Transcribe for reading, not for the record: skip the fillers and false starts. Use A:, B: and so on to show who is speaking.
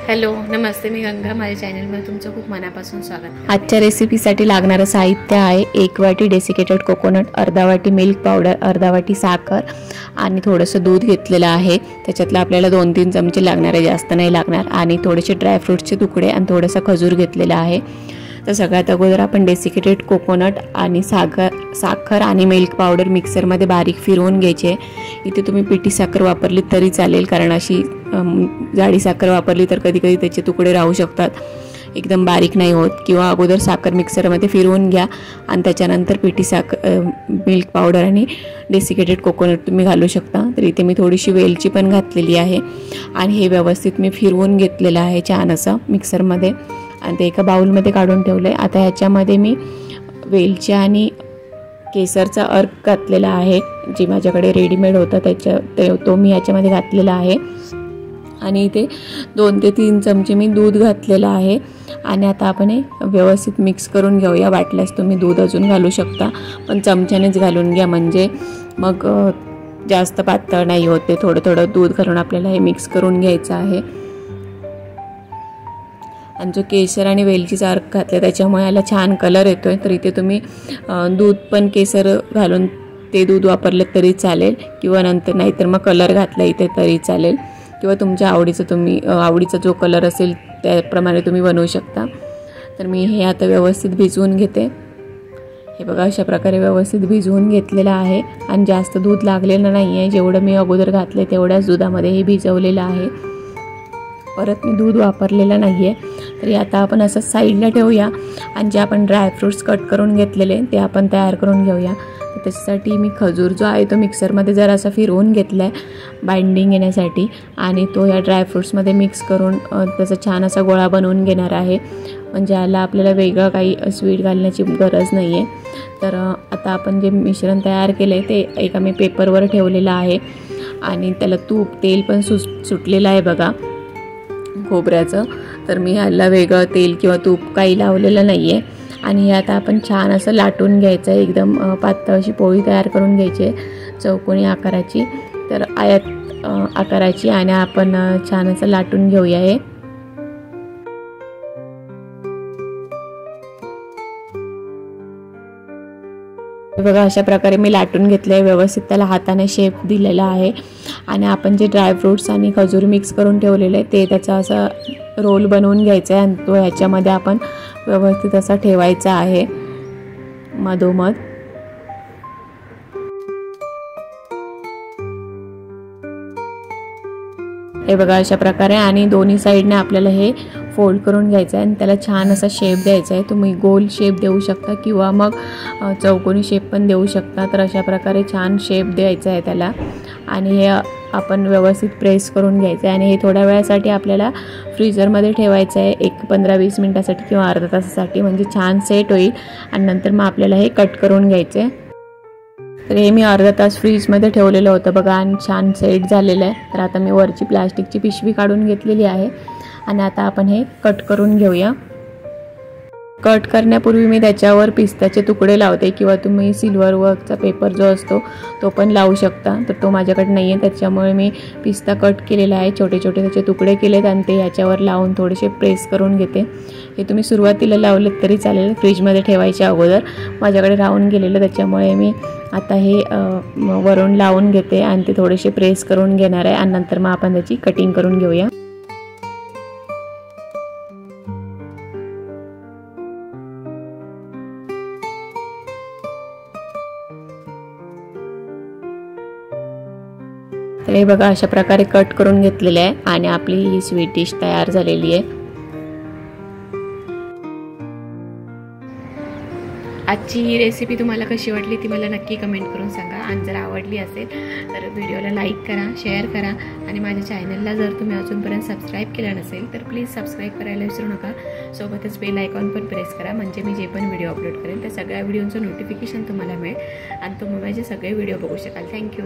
A: Hello नमस्ते, मी गंगा. माझ्या चॅनलमध्ये तुमचं खूप मनापासून स्वागत.
B: आजच्या रेसिपीसाठी लागणारं साहित्य आहे 1 वाटी डेसिकेटेड कोकोनट, अर्धा वाटी मिल्क पावडर, अर्धा वाटी साखर आणि थोडंसं दूध घेतलेलं आहे. त्याच्यातलं आपल्याला 2-3 चमचे लागणार आहे, जास्त नाही लागणार. आणि थोडेसे ड्रायफ्रूट्सचे तुकडे आणि थोडासा खजूर घेतलेला आहे. तर सगळ्यात अगोदर आपण डेसिकेटेड कोकोनट आणि साखर आणि मिल्क पावडर मिक्सरमध्ये बारीक फिरवून घ्यायचे. इथे तुम्ही पिठी साखर वापरली तरी चालेल, कारण अशी जाडी साखर वापरली तर कधी कधी त्याचे तुकडे राहू शकतात, एकदम बारीक नाही होत. किंवा अगोदर साखर मिक्सरमध्ये फिरवून घ्या आणि त्याच्यानंतर पिठी साखर मिल्क पावडर आणि डेसिकेटेड कोकोनट तुम्ही घालू शकता. तर इथे मी थोडीशी वेलची पण घातलेली आहे आणि हे व्यवस्थित मी फिरवून घेतलेलं आहे छान असं मिक्सरमध्ये आणि ते एका बाउलमध्ये काढून ठेवलं आहे. आता ह्याच्यामध्ये मी वेलची आणि केसरचा अर्क घातलेला आहे, जे माझ्याकडे रेडीमेड होता तो मी ह्याच्यामध्ये घातलेला आहे. आणि इथे 2 ते 3 चमचे मी दूध घातलेलं आहे. आणि आता आपण हे व्यवस्थित मिक्स करून घेऊया. वाटल्यास तुम्ही दूध अजून घालू शकता, पण चमच्यानेच घालून घ्या, म्हणजे मग जास्त पातळ नाही होत. ते थोडं थोडं दूध घालून आपल्याला हे मिक्स करून घ्यायचं आहे. आणि जो केसर आणि वेलचीचा अर्क घातला त्याच्यामुळे याला छान कलर येतोय. तर इथे तुम्ही दूध पण केसर घालून ते दूध वापरलं तरी चालेल, किंवा नंतर नाहीतर मग कलर घातला इथे तरी चालेल, किंवा तुमच्या आवडीचा जो कलर असेल त्याप्रमाणे तुम्ही बनवू शकता. तर मी हे आता व्यवस्थित भिजवून घेते. हे बघा, अशा प्रकारे व्यवस्थित भिजवून घेतलेलं आहे आणि जास्त दूध लागलेलं नाही आहे. जेवढं मी अगोदर घातले तेवढ्याच दुधामध्ये हे भिजवलेलं आहे, परत मी दूध वापरलेलं नाही आहे. तरी आता आपण असं साईडला ठेवूया आणि जे आपण ड्रायफ्रूट्स कट करून घेतलेले ते आपण तयार करून घेऊया. तर त्याच्यासाठी मी खजूर जो आहे तो मिक्सरमध्ये जरासा फिरवून घेतला आहे बाइंडिंग येण्यासाठी, आणि तो या ड्रायफ्रूट्समध्ये मिक्स करून त्याचा छान असा गोळा बनवून घेणार आहे. म्हणजे याला आपल्याला वेगळं काही स्वीट घालण्याची गरज नाही आहे. तर आता आपण जे मिश्रण तयार केलं आहे ते एका मी पेपरवर ठेवलेलं आहे आणि त्याला तेल पण सुटलेलं आहे बघा खोबऱ्याचं. तर मी ह्याला वेगळं तेल किंवा तूप काही लावलेलं नाही आहे. आणि हे आता आपण छान असं लाटून घ्यायचं आहे, एकदम पातळ अशी पोळी तयार करून घ्यायची आहे चौकोनी आकाराची. तर आयत आकाराची, आणि आपण छान असं लाटून घेऊया. हे बघा, अशा प्रकारे मी लाटून घेतलं आहे, व्यवस्थित त्याला हाताने शेप दिलेला आहे. आणि आपण जे ड्रायफ्रूट्स आणि खजूर मिक्स करून ठेवलेले आहे ते त्याचा असा रोल बनवून घ्यायचा आहे आणि तो ह्याच्यामध्ये आपण व्यवस्थित असा ठेवायचा आहे मधोमध. हे बघा, अशा प्रकारे. आणि दोन्ही साईडने आपल्याला हे फोल्ड करून घ्यायचं आहे आणि त्याला छान असा शेप द्यायचा आहे. तुम्ही गोल शेप देऊ शकता किंवा मग चौकोनी शेप पण देऊ शकता. तर अशा प्रकारे छान शेप द्यायचा आहे त्याला. आणि हे आपण व्यवस्थित प्रेस करून घ्यायचं आहे आणि हे थोड्या वेळासाठी आपल्याला फ्रीजरमध्ये ठेवायचं आहे, 15-20 मिनटासाठी किंवा अर्धा तासासाठी, म्हणजे छान सेट होईल. आणि नंतर मग आपल्याला हे कट करून घ्यायचं आहे. तर हे मी अर्धा तास फ्रीजमध्ये ठेवलेलं होतं बघा, आणि छान सेट झालेलं आहे. तर आता मी वरची प्लास्टिकची पिशवी काढून घेतलेली आहे आणि आता आपण हे कट करून घेऊया. कट करण्यापूर्वी मी त्याच्यावर पिस्त्याचे तुकडे लावते, किंवा तुम्ही सिल्वर वर्कचा पेपर जो असतो तो पण लावू शकता. तर तो माझ्याकडे नाही आहे, त्याच्यामुळे मी पिस्ता कट केलेला आहे, छोटे छोटे त्याचे तुकडे केलेत आणि ते ह्याच्यावर लावून थोडेसे प्रेस करून घेते. हे तुम्ही सुरुवातीला लावलेत तरी चालेल, फ्रीजमध्ये ठेवायच्या अगोदर. माझ्याकडे राहून गेलेलं, त्याच्यामुळे मी आता हे वरून लावून घेते आणि ते थोडेसे प्रेस करून घेणार आहे. आणि नंतर मग आपण त्याची कटिंग करून घेऊया. तर हे बघा, अशा प्रकारे कट करून घेतलेले आहे आणि आपली ही स्वीट डिश तयार झालेली आहे.
A: आजची ही रेसिपी तुम्हाला कशी वाटली ती मला नक्की कमेंट करून सांगा. आणि जर आवडली असेल तर व्हिडिओला लाईक करा, शेअर करा. आणि माझ्या चॅनलला जर तुम्ही अजूनपर्यंत सबस्क्राईब केलं नसेल तर प्लीज सबस्क्राईब करायला विसरू नका. सोबतच बेल आयकॉन पण प्रेस करा, म्हणजे मी जे पण व्हिडिओ अपलोड करेल त्या सगळ्या व्हिडिओचं नोटिफिकेशन तुम्हाला मिळेल आणि तुम्ही माझे सगळे व्हिडिओ बघू शकाल. थँक्यू.